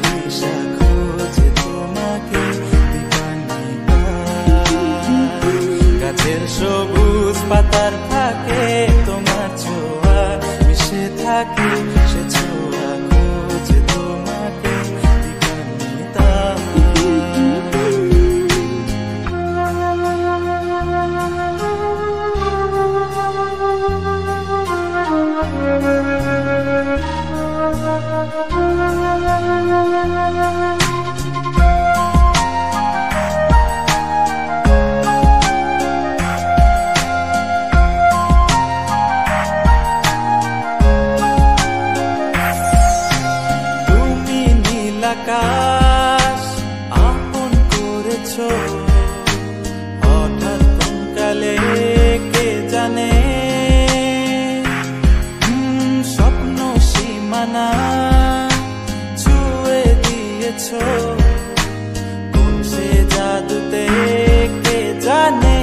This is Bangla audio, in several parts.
দিশা খোঁজে তোমাকে দিবানিতা। গাছের সবুজ পাতার ফাঁকে তোমার ছোঁয়া মিশে থাকে, সে ছোঁয়া খোঁজে তোমাকে দিবানিতা। তুমি নীল আকাশ আপন করেছো, হঠাৎ কোনকালে কে জানে স্বপ্ন সীমানা ছুঁয়ে দিয়েছো, কোন সে জাদুতে কে জানে।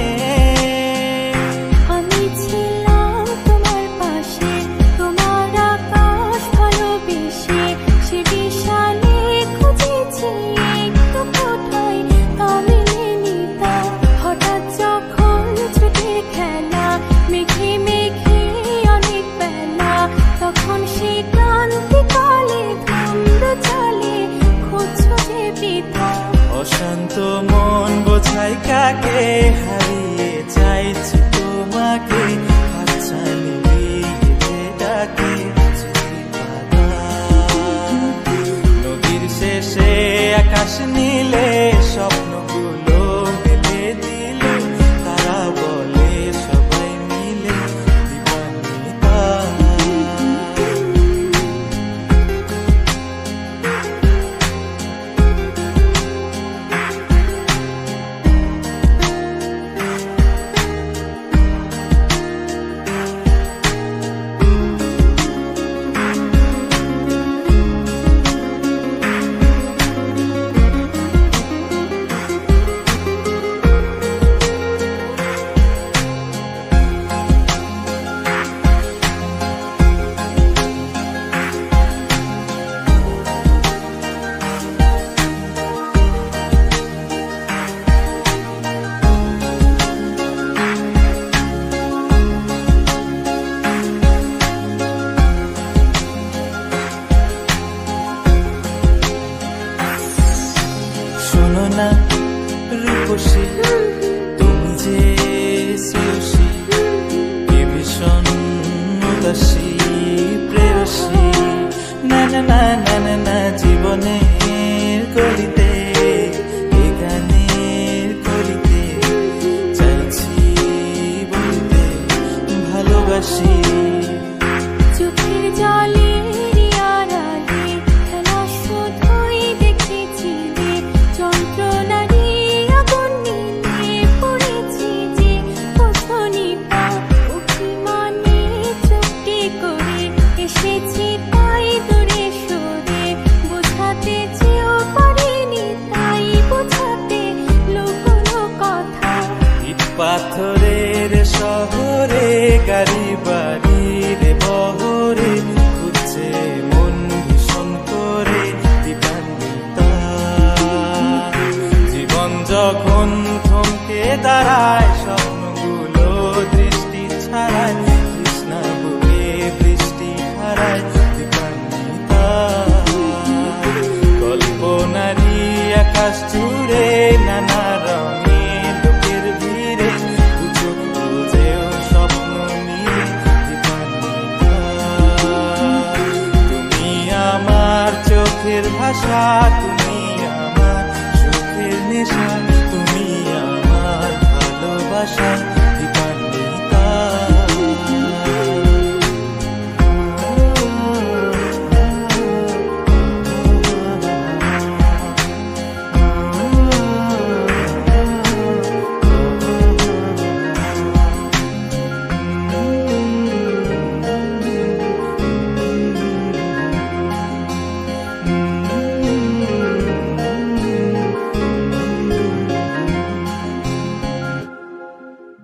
আমি ছিলাম তোমার পাশে, তোমার আকাশ ভালোবেসে, সে বিশালে খুঁজেছি একটু কোথায় তা মেলেনি তা। হঠাৎ যখন ছুটে খেলা মেঘে মেঘে অনেক বেলা, তখন সে ক্রান্তিকালে ধুমরু চালে খুঁজছো যে পিতা। অশান্ত মন বোঝাই কাকে, হারিয়ে চাইছি তোমাকে, হাতছানি দিয়ে ডাকে চিঠিপাতা। নদীর শেষে আকাশ নীলে স্বপ্নগুলো মেলে দিল, তারা বলে সবাই মিলে দিবানিতা। শোনো না রূপসী, তুমি যে শ্রেয়সী, এ ভীষণ উদাসী প্রেয়সী। না না না না না না, জীবনের গলিতে এ গানের কলিতে চাইছি বলতে ভালোবাসি। চোখের জলের আড়ালে খেলা শুধুই দেখেছিলে, যন্ত্রণারই আগুন নিয়ে পড়েছি যে বোঝনি পা। অভিমানে চুপটি করে এসেছি তাই দূরে সরে, বোঝাতে চেয়েও পারিনি তাই বোঝাতে লুকোনো কথা। ইট পাথরের শহরে গাড়ি বাড়ির বহরে খুঁজছে মন ভীষণ করে দিবানিতা। জীবন যখন থমকে দাঁড়ায়, স্বপ্নগুলো দৃষ্টি ছাড়ায়, তৃষ্ণা বুকে বৃষ্টি হারায় দিবানিতা। কল্পনারই আকাশ জুড়ে নানা রঙে লোকের ভিড়ে, দুচোখ বুঝেও স্বপ্ন নিয়ে দিবানিতা। তুমি আমার চোখের ভাষা, তুমি